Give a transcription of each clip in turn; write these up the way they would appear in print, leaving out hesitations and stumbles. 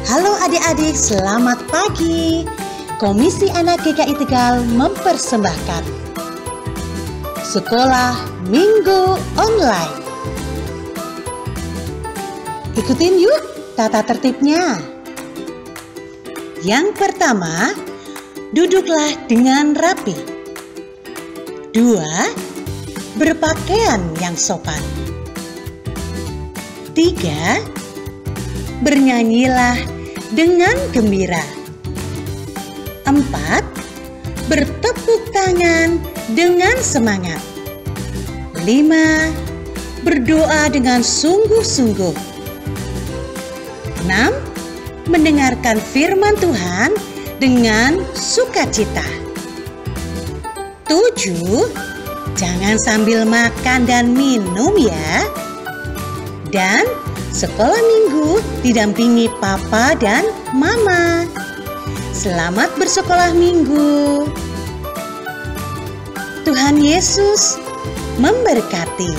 Halo adik-adik, selamat pagi. Komisi Anak GKI Tegal mempersembahkan Sekolah Minggu Online. Ikutin yuk tata tertibnya. Yang pertama, duduklah dengan rapi. 2. Berpakaian yang sopan. 3. Bernyanyilah dengan gembira. 4. Bertepuk tangan dengan semangat. 5. Berdoa dengan sungguh-sungguh. 6. Mendengarkan firman Tuhan dengan sukacita. 7. Jangan sambil makan dan minum ya. Dan sekolah minggu didampingi papa dan mama. Selamat bersekolah minggu. Tuhan Yesus memberkati.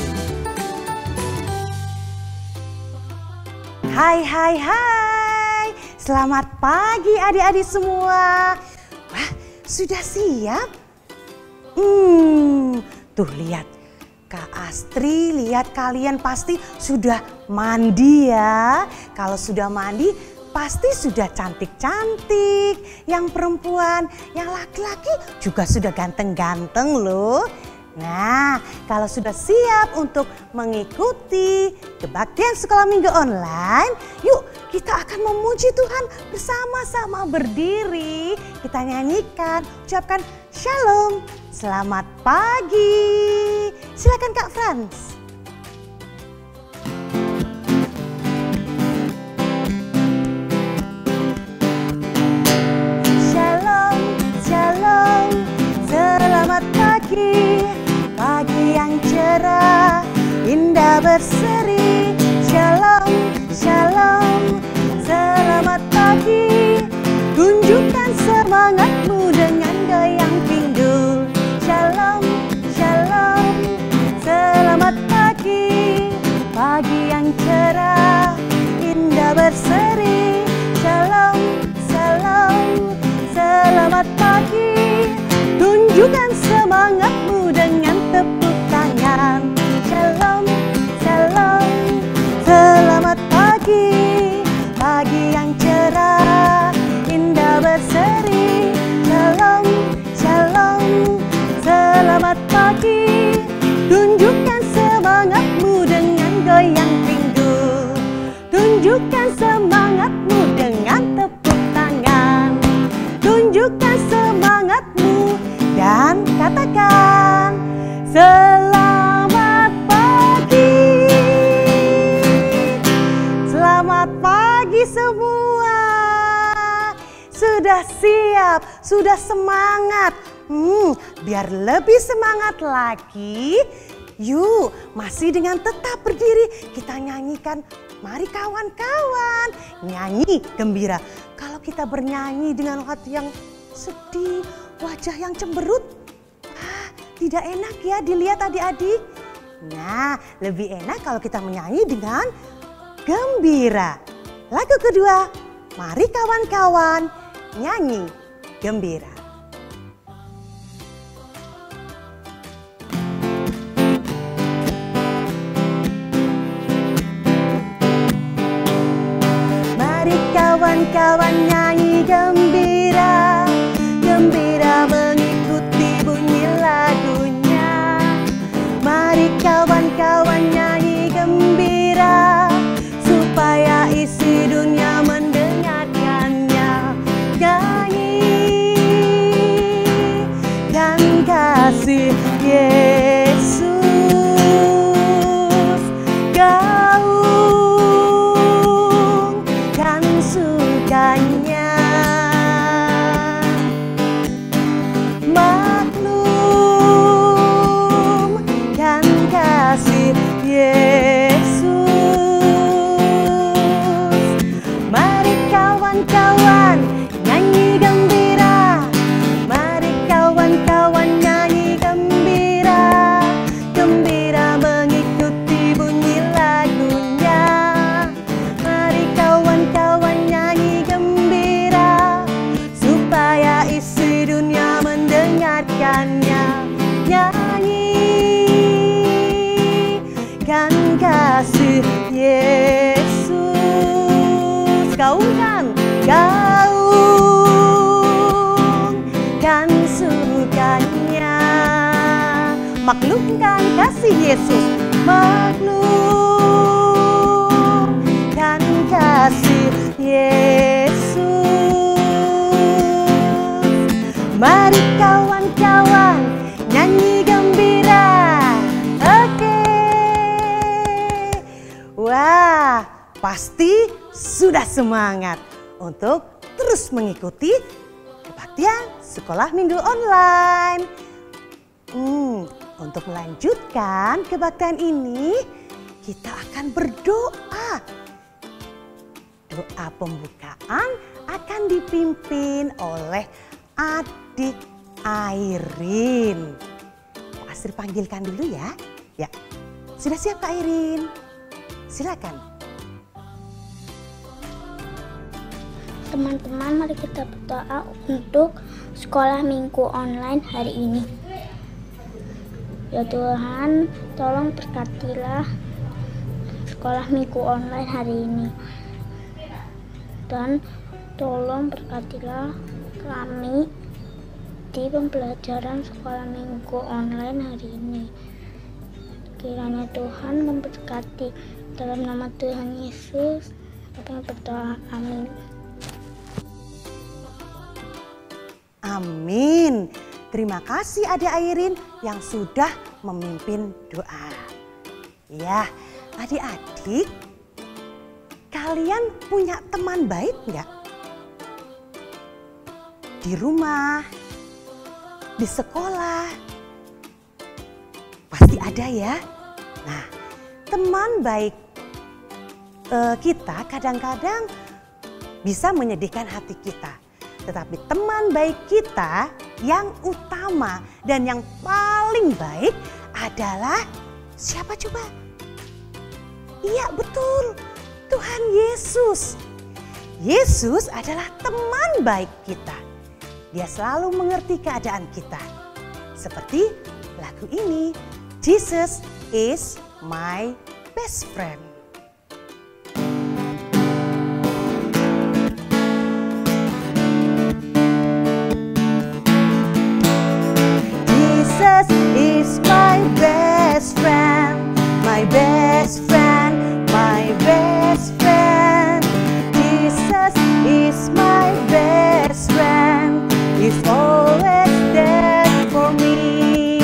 Hai. Selamat pagi adik-adik semua. Wah, sudah siap? Tuh lihat. Kak Astri, lihat kalian pasti sudah mandi ya. Kalau sudah mandi pasti sudah cantik-cantik. Yang perempuan, yang laki-laki juga sudah ganteng-ganteng loh. Nah, kalau sudah siap untuk mengikuti kebaktian sekolah minggu online, yuk kita akan memuji Tuhan bersama-sama berdiri. Kita nyanyikan, ucapkan shalom, selamat pagi. Silakan Kak Frans. Shalom, shalom, selamat pagi. Pagi yang cerah, indah berseri. Shalom, shalom, selamat pagi. Tunjukkan semangatmu dengan goyang pinggul. Shalom, shalom, selamat pagi. Pagi yang cerah, indah berseri. Shalom, shalom, selamat pagi. Tunjukkan semangatmu dengan tepuk tangan. Shalom, shalom, selamat pagi. Pagi yang cerah, indah berseri. Shalom, shalom, selamat pagi. Tunjukkan semangatmu dengan goyang pinggul. Tunjukkan semangatmu dengan tepuk tangan. Tunjukkan semangatmu dan katakan selamat pagi. Selamat pagi semua. Sudah siap, sudah semangat. Biar lebih semangat lagi, yuk masih dengan tetap berdiri kita nyanyikan. Mari kawan-kawan, nyanyi gembira. Kalau kita bernyanyi dengan hati yang sedih, wajah yang cemberut, tidak enak ya dilihat adik-adik. Nah, lebih enak kalau kita menyanyi dengan gembira. Lagu kedua, mari kawan-kawan nyanyi gembira. Mari kawan-kawan nyanyi gembira. Gembira mengikuti bunyi lagunya. Mari kawan-kawan nyanyi gembira, supaya isi dunia mendengarkannya. Nyanyi dan kasih Yesus gaung dan sukanya. Maklum dan kasih gaungkan, gaungkan surganya. Maklumkan kasih Yesus, maklumkan kasih Yesus. Mari kawan-kawan nyanyi gembira. Oke. Wah, pasti sudah semangat untuk terus mengikuti kebaktian sekolah minggu online. Untuk melanjutkan kebaktian ini, kita akan berdoa. Doa pembukaan akan dipimpin oleh adik Airin. Pak Astri panggilkan dulu ya. Ya, sudah siap Kak Airin? Silakan. Teman-teman, mari kita berdoa untuk sekolah minggu online hari ini. Ya Tuhan, tolong berkatilah sekolah minggu online hari ini. Dan tolong berkatilah kami di pembelajaran sekolah minggu online hari ini. Kiranya Tuhan memberkati. Dalam nama Tuhan Yesus, kami berdoa. Amin. Amin. Terima kasih Adik Airin yang sudah memimpin doa. Ya, adik-adik, kalian punya teman baik nggak? Di rumah, di sekolah, pasti ada ya. Nah, teman baik kita kadang-kadang bisa menyedihkan hati kita. Tetapi teman baik kita yang utama dan yang paling baik adalah siapa coba? Iya betul, Tuhan Yesus. Yesus adalah teman baik kita. Dia selalu mengerti keadaan kita. Seperti lagu ini, Jesus is my best friend. Jesus is my best friend, my best friend, my best friend. Jesus is my best friend, He's always there for me.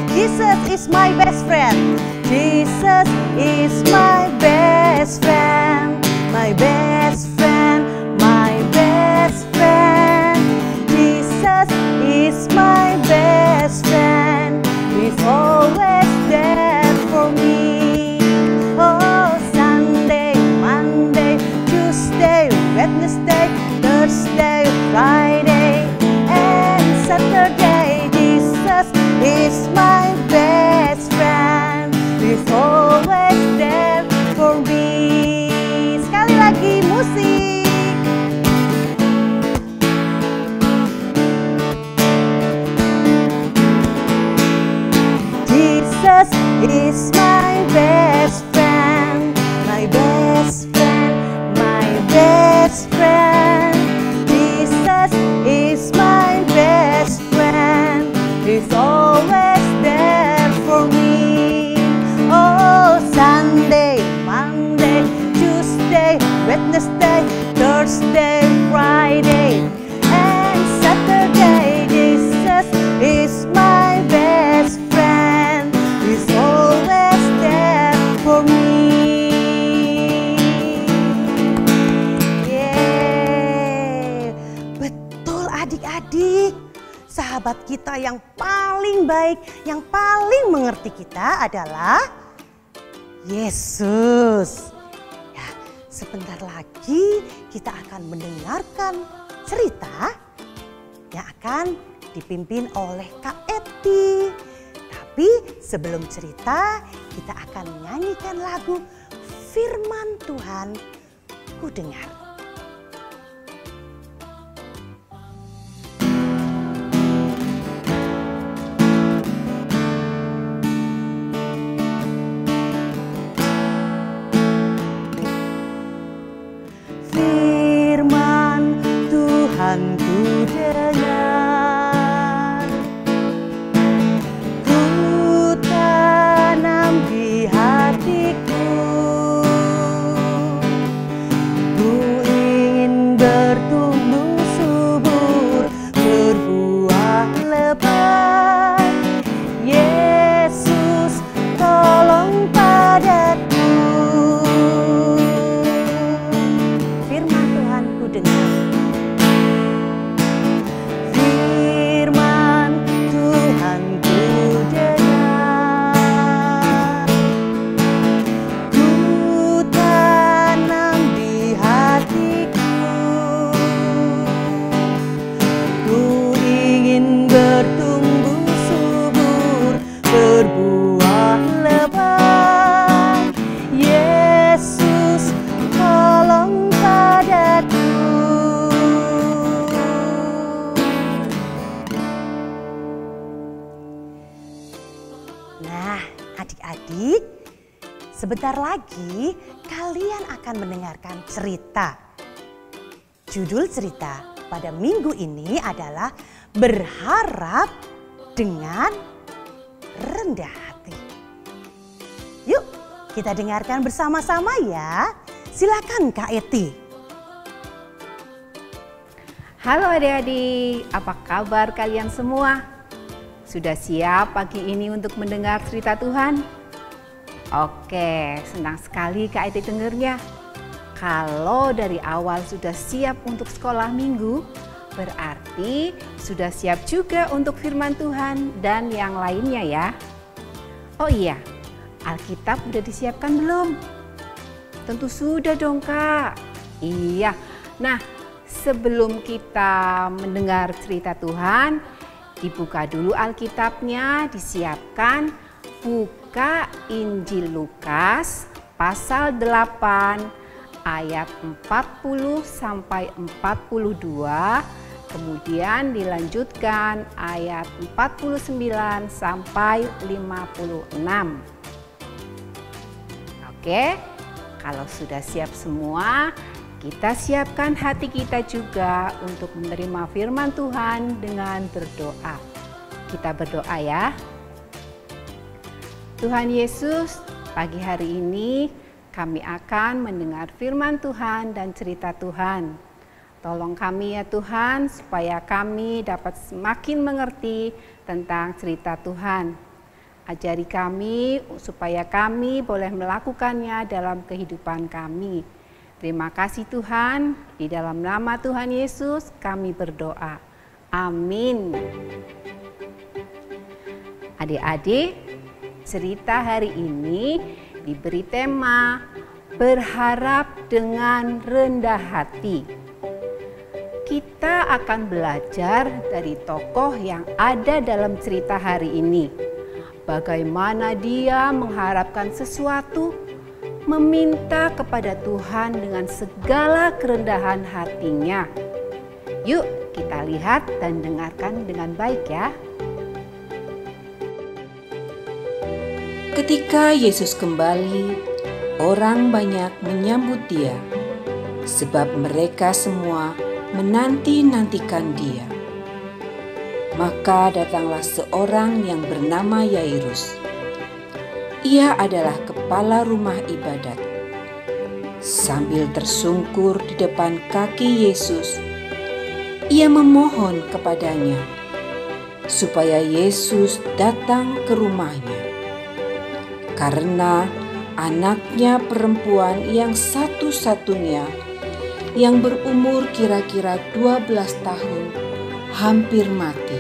Jesus is my best friend, Jesus is my best friend, my best friend, my best friend. Jesus is my best friend, He's always there for me. Oh, Sunday, Monday, Tuesday, Wednesday, Thursday, Friday, and Saturday. Jesus is my best friend, He's always there for me. Sekali lagi musik. Jesus is my best friend, my best friend, my best friend. Jesus is my best friend, He's always there for me. Oh, Sunday, Monday, Tuesday, Wednesday, Thursday, Friday, and Saturday. Jesus is my best friend, He's always there for me. Yeah. Betul adik-adik, sahabat kita yang paling baik, yang paling mengerti kita adalah Yesus. Ya, sebentar lagi kita akan mendengarkan cerita yang akan dipimpin oleh Kak Eti. Tapi sebelum cerita, kita akan menyanyikan lagu Firman Tuhan Ku Dengar. Tuhan ku dengar. Ku tanam di hatiku, ku ingin bertumbuh subur, berbuah lebat. Yesus, tolong padaku. Firman Tuhan ku dengar. Firman Tuhan ku dengar. Ku tanam di hatiku, ku ingin bertumbuh subur, berbuah lebat. Yesus, tolong padaku. Nah, adik-adik, sebentar lagi kalian akan mendengarkan cerita. Judul cerita pada minggu ini adalah Berharap dengan Rendah Hati. Yuk, kita dengarkan bersama-sama ya. Silakan Kak Eti. Halo adik-adik, apa kabar kalian semua? Sudah siap pagi ini untuk mendengar cerita Tuhan? Oke, senang sekali Kak Eti dengernya. Kalau dari awal sudah siap untuk sekolah minggu, berarti sudah siap juga untuk firman Tuhan dan yang lainnya ya. Oh iya, Alkitab udah disiapkan belum? Tentu sudah dong Kak. Iya, nah sebelum kita mendengar cerita Tuhan, dibuka dulu Alkitabnya, disiapkan. Buka Injil Lukas pasal 8 ayat 40 sampai 42, kemudian dilanjutkan ayat 49 sampai 56. Oke, kalau sudah siap semua, kita siapkan hati kita juga untuk menerima firman Tuhan dengan berdoa. Kita berdoa ya. Tuhan Yesus, pagi hari ini kami akan mendengar firman Tuhan dan cerita Tuhan. Tolong kami ya Tuhan, supaya kami dapat semakin mengerti tentang cerita Tuhan. Ajari kami supaya kami boleh melakukannya dalam kehidupan kami. Terima kasih Tuhan, di dalam nama Tuhan Yesus kami berdoa. Amin. Adik-adik, cerita hari ini diberi tema Berharap dengan Rendah Hati. Kita akan belajar dari tokoh yang ada dalam cerita hari ini. Bagaimana dia mengharapkan sesuatu, meminta kepada Tuhan dengan segala kerendahan hatinya. Yuk kita lihat dan dengarkan dengan baik ya. Ketika Yesus kembali, orang banyak menyambut dia, sebab mereka semua menanti-nantikan dia. Maka datanglah seorang yang bernama Yairus. Ia adalah kepala rumah ibadat. Sambil tersungkur di depan kaki Yesus, ia memohon kepadanya supaya Yesus datang ke rumahnya. Karena anaknya perempuan yang satu-satunya yang berumur kira-kira 12 tahun hampir mati.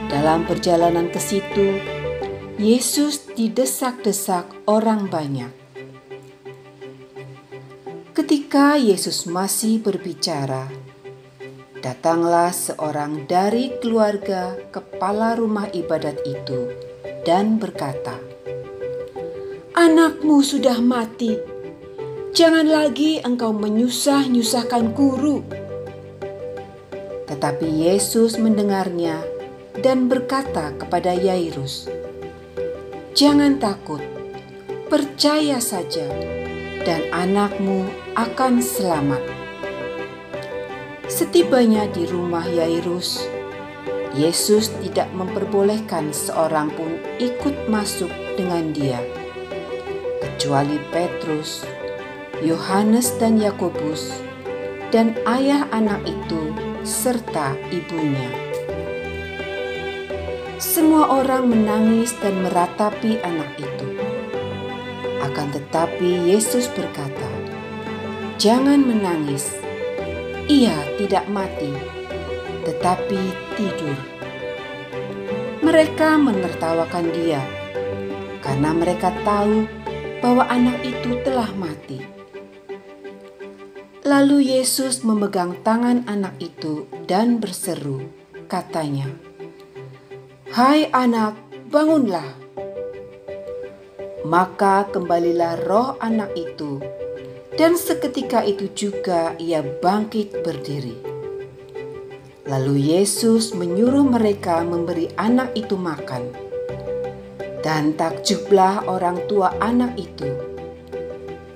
Dalam perjalanan ke situ, Yesus didesak-desak orang banyak. Ketika Yesus masih berbicara, datanglah seorang dari keluarga kepala rumah ibadat itu dan berkata, "Anakmu sudah mati. Jangan lagi engkau menyusah-nyusahkan guru." Tetapi Yesus mendengarnya dan berkata kepada Yairus, "Jangan takut, percaya saja dan anakmu akan selamat." Setibanya di rumah Yairus, Yesus tidak memperbolehkan seorang pun ikut masuk dengan dia, kecuali Petrus, Yohanes dan Yakobus, dan ayah anak itu serta ibunya. Semua orang menangis dan meratapi anak itu. Akan tetapi Yesus berkata, "Jangan menangis, ia tidak mati, tetapi tidur." Mereka menertawakan dia, karena mereka tahu bahwa anak itu telah mati. Lalu Yesus memegang tangan anak itu dan berseru, katanya, "Hai anak, bangunlah." Maka kembalilah roh anak itu, dan seketika itu juga ia bangkit berdiri. Lalu Yesus menyuruh mereka memberi anak itu makan. Dan takjublah orang tua anak itu.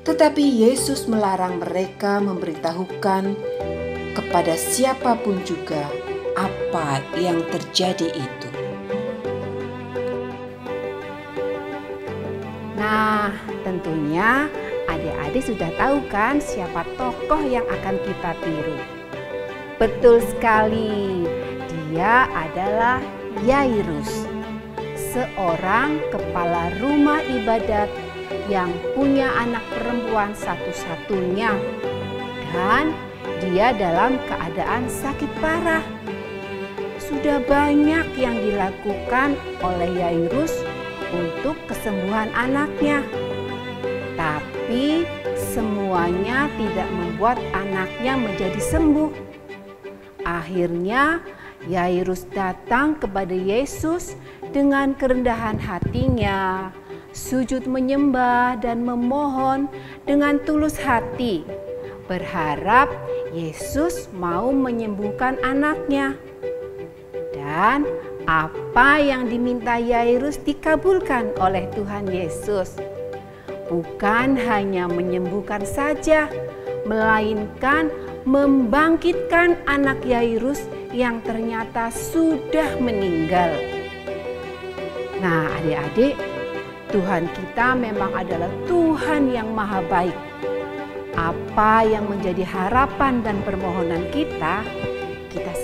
Tetapi Yesus melarang mereka memberitahukan kepada siapapun juga apa yang terjadi itu. Nah, tentunya adik-adik sudah tahu kan siapa tokoh yang akan kita tiru? Betul sekali, dia adalah Yairus, seorang kepala rumah ibadat yang punya anak perempuan satu-satunya, dan dia dalam keadaan sakit parah. Sudah banyak yang dilakukan oleh Yairus untuk kesembuhan anaknya, tapi semuanya tidak membuat anaknya menjadi sembuh. Akhirnya Yairus datang kepada Yesus dengan kerendahan hatinya, sujud menyembah dan memohon dengan tulus hati, berharap Yesus mau menyembuhkan anaknya. Dan apa yang diminta Yairus dikabulkan oleh Tuhan Yesus. Bukan hanya menyembuhkan saja, melainkan membangkitkan anak Yairus yang ternyata sudah meninggal. Nah, adik-adik, Tuhan kita memang adalah Tuhan yang maha baik. Apa yang menjadi harapan dan permohonan kita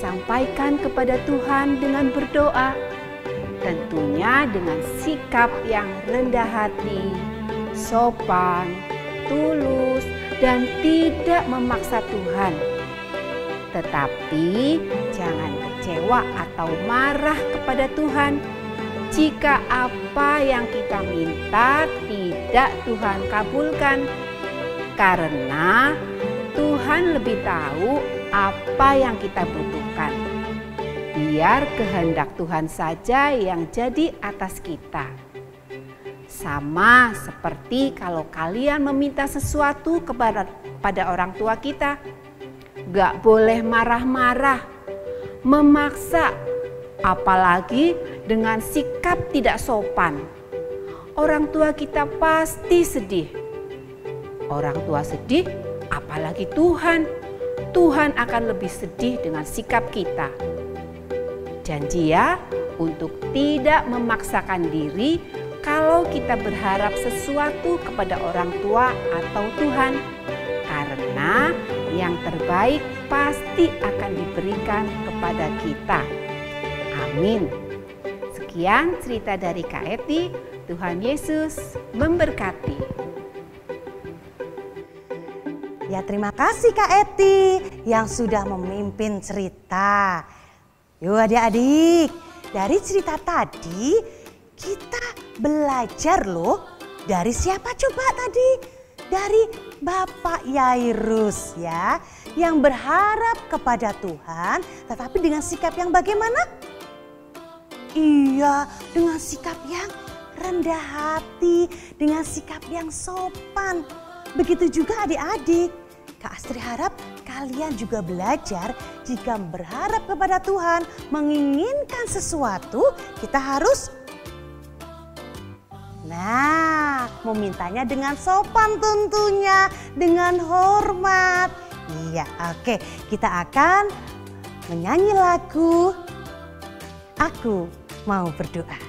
sampaikan kepada Tuhan dengan berdoa. Tentunya dengan sikap yang rendah hati, sopan, tulus, dan tidak memaksa Tuhan. Tetapi jangan kecewa atau marah kepada Tuhan jika apa yang kita minta tidak Tuhan kabulkan. Karena Tuhan lebih tahu apa yang kita butuhkan. Biar kehendak Tuhan saja yang jadi atas kita. Sama seperti kalau kalian meminta sesuatu pada orang tua kita, gak boleh marah-marah, memaksa, apalagi dengan sikap tidak sopan. Orang tua kita pasti sedih. Orang tua sedih, apalagi Tuhan. Tuhan akan lebih sedih dengan sikap kita. Janji ya, untuk tidak memaksakan diri kalau kita berharap sesuatu kepada orang tua atau Tuhan. Karena yang terbaik pasti akan diberikan kepada kita. Amin. Sekian cerita dari Kak Eti. Tuhan Yesus memberkati. Ya, terima kasih Kak Eti yang sudah memimpin cerita. Yuk adik-adik, dari cerita tadi kita belajar loh. Dari siapa coba tadi? Dari Bapak Yairus ya, yang berharap kepada Tuhan tetapi dengan sikap yang bagaimana? Iya, dengan sikap yang rendah hati, dengan sikap yang sopan. Begitu juga adik-adik. Kak Astri harap kalian juga belajar jika berharap kepada Tuhan, menginginkan sesuatu, kita harus memintanya dengan sopan tentunya, dengan hormat. Iya, oke. Kita akan menyanyi lagu Aku Mau Berdoa.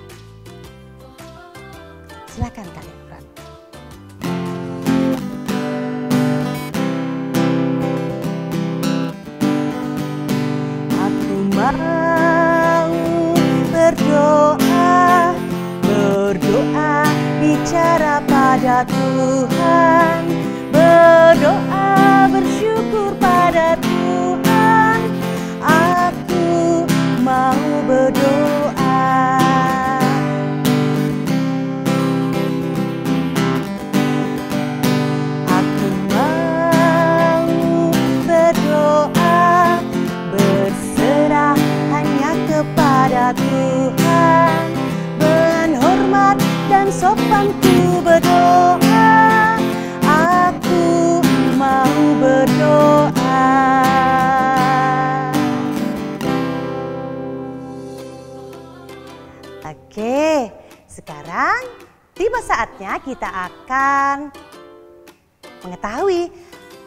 Silakan Kak Efrat. Aku mau berdoa, berdoa bicara pada Tuhan, berdoa bersyukur pada Tuhan. Aku mau berdoa. Aku mau berdoa, berserah hanya kepada Tuhan, menghormat dan sopan ku berdoa. Aku mau berdoa. Oke, sekarang tiba saatnya kita akan mengetahui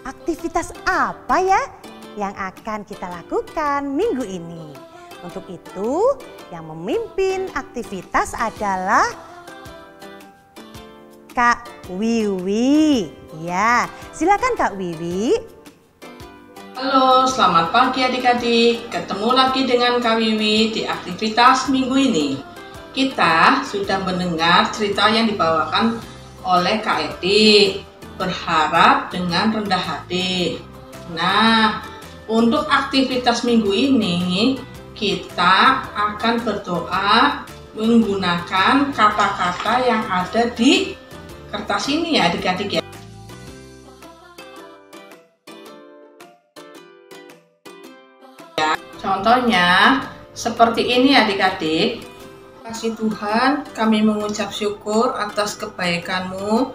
aktivitas apa ya yang akan kita lakukan minggu ini. Untuk itu, yang memimpin aktivitas adalah Kak Wiwi. Ya, silakan Kak Wiwi. Halo, selamat pagi adik-adik. Ketemu lagi dengan Kak Wiwi di aktivitas minggu ini. Kita sudah mendengar cerita yang dibawakan oleh Kak Edi, berharap dengan rendah hati. Nah, untuk aktivitas minggu ini, kita akan berdoa menggunakan kata-kata yang ada di kertas ini ya adik-adik ya. Contohnya seperti ini adik-adik. Kasih Tuhan, kami mengucap syukur atas kebaikan-Mu,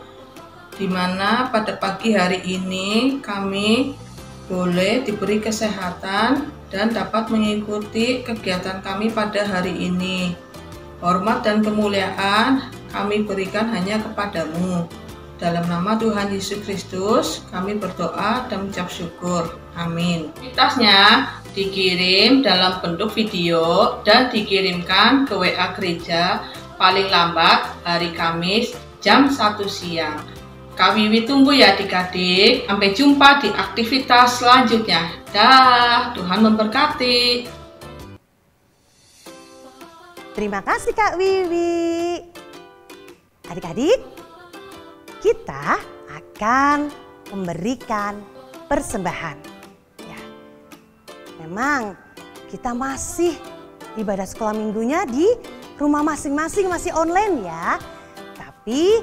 di mana pada pagi hari ini kami boleh diberi kesehatan dan dapat mengikuti kegiatan kami pada hari ini. Hormat dan kemuliaan kami berikan hanya kepadamu. Dalam nama Tuhan Yesus Kristus, kami berdoa dan mengucap syukur. Amin. Aktivitasnya dikirim dalam bentuk video dan dikirimkan ke WA gereja paling lambat hari Kamis jam 1 siang. Kak Wiwi tunggu ya adik-adik. Sampai jumpa di aktivitas selanjutnya. Dah, Tuhan memberkati. Terima kasih Kak Wiwi. Adik-adik, kita akan memberikan persembahan. Ya, memang kita masih ibadah sekolah minggunya di rumah masing-masing, masih online ya. Tapi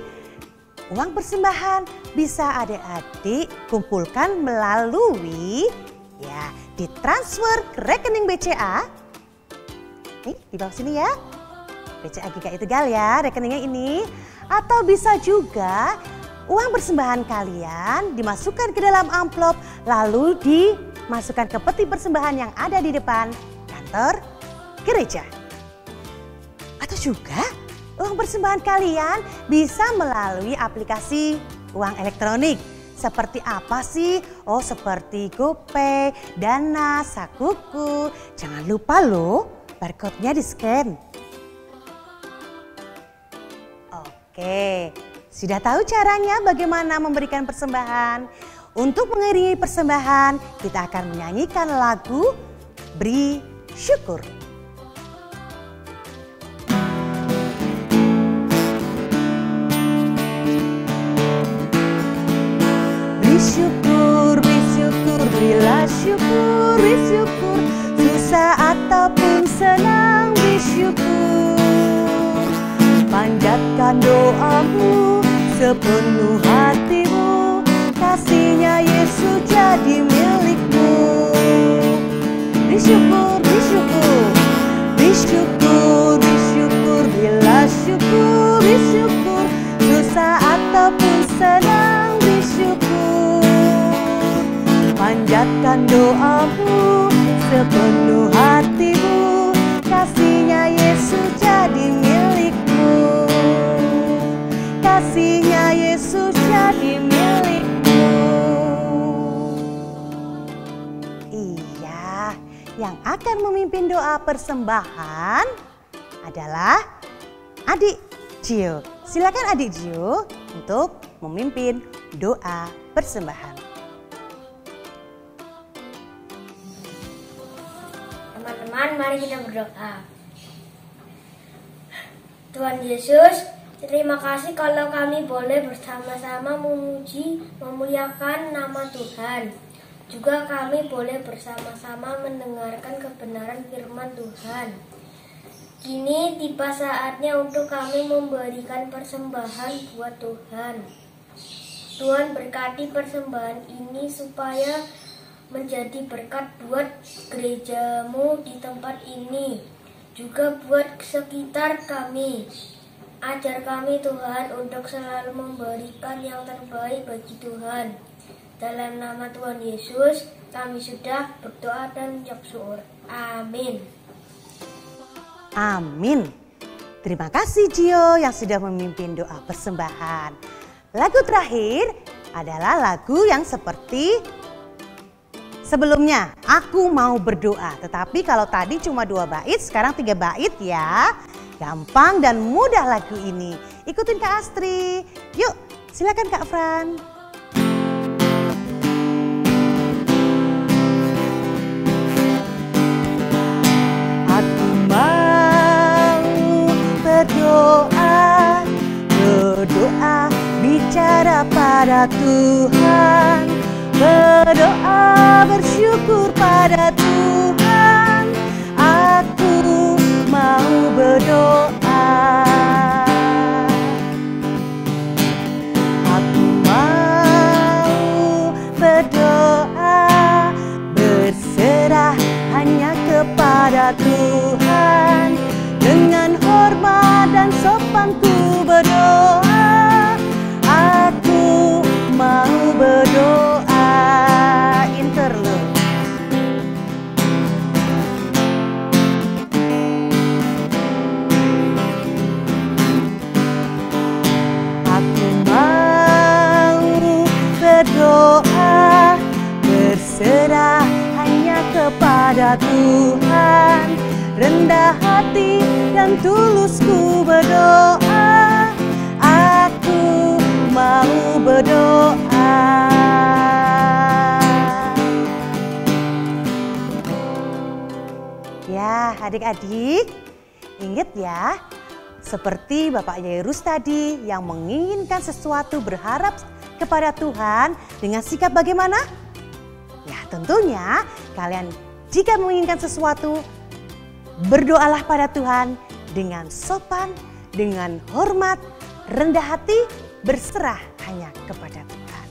uang persembahan bisa adik-adik kumpulkan melalui ya ditransfer ke rekening BCA. Nih di bawah sini ya, BCA GKI Tegal ya rekeningnya ini. Atau bisa juga uang persembahan kalian dimasukkan ke dalam amplop lalu dimasukkan ke peti persembahan yang ada di depan kantor gereja. Atau juga uang persembahan kalian bisa melalui aplikasi uang elektronik. Seperti apa sih? Oh, seperti GoPay, Dana, Sakuku. Jangan lupa loh, barcode-nya di-scan. Oke, sudah tahu caranya bagaimana memberikan persembahan? Untuk mengiringi persembahan, kita akan menyanyikan lagu Beri Syukur. Beri syukur, berilah syukur, beri syukur, susah ataupun senang, beri syukur. Panjatkan doamu sepenuh hatimu, kasihnya Yesus jadi milikmu. Beri syukur, beri syukur, beri syukur, beri syukur, berilah syukur, beri syukur, susah ataupun senang, beri syukur. Panjatkan doamu sepenuh hatimu, kasihnya Yesus jadi milikmu. Kasihnya Yesus jadi milikmu. yang akan memimpin doa persembahan adalah Adik Gio. Silakan Adik Gio untuk memimpin doa persembahan. Teman-teman, mari kita berdoa. Tuhan Yesus, terima kasih kalau kami boleh bersama-sama memuji, memuliakan nama Tuhan. Juga kami boleh bersama-sama mendengarkan kebenaran firman Tuhan. Kini tiba saatnya untuk kami memberikan persembahan buat Tuhan. Tuhan berkati persembahan ini supaya menjadi berkat buat gerejamu di tempat ini, juga buat sekitar kami. Ajar kami Tuhan untuk selalu memberikan yang terbaik bagi Tuhan. Dalam nama Tuhan Yesus, kami sudah berdoa dan mengucap syukur. Amin. Amin. Terima kasih Gio yang sudah memimpin doa persembahan. Lagu terakhir adalah lagu yang seperti sebelumnya, Aku Mau Berdoa. Tetapi kalau tadi cuma 2 bait, sekarang 3 bait ya. Gampang dan mudah lagu ini. Ikutin Kak Astri. Yuk, silakan Kak Fran. Aku mau berdoa, berdoa, bicara pada Tuhan. Berdoa bersyukur pada Tuhan. Aku mau berdoa. Aku mau berdoa, berserah hanya kepada Tuhan. Dengan hormat dan sopan ku berdoa. Aku mau berdoa. Interlude. Aku mau berdoa, berserah hanya kepada Tuhan. Rendah hati dan tulus ku berdoa. Aku mau berdoa. Ya, adik-adik, ingat ya, seperti Bapak Yairus tadi yang menginginkan sesuatu, berharap kepada Tuhan dengan sikap bagaimana? Ya, tentunya kalian jika menginginkan sesuatu, berdoalah pada Tuhan dengan sopan, dengan hormat, rendah hati, berserah hanya kepada Tuhan.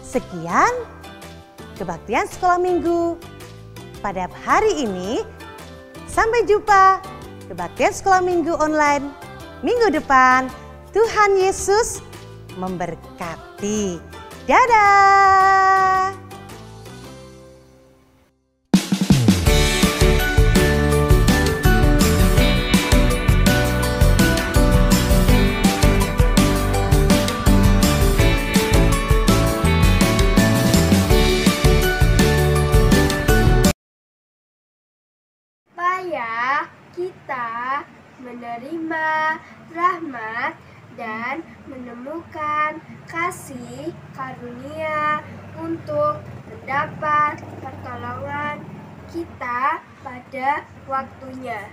Sekian kebaktian sekolah minggu pada hari ini. Sampai jumpa kebaktian sekolah minggu online minggu depan. Tuhan Yesus memberkati. Dadah! Supaya kita menerima rahmat dan menemukan kasih karunia untuk mendapat pertolongan kita pada waktunya.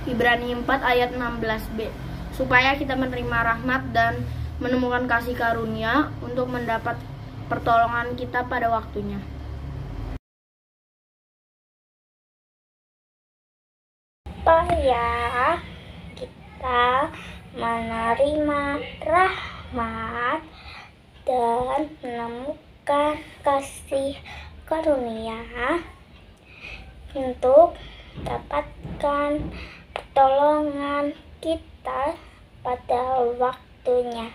Ibrani 4 ayat 16b. Supaya kita menerima rahmat dan menemukan kasih karunia untuk mendapat pertolongan kita pada waktunya. Supaya kita menerima rahmat dan menemukan kasih karunia untuk dapatkan pertolongan kita pada waktunya.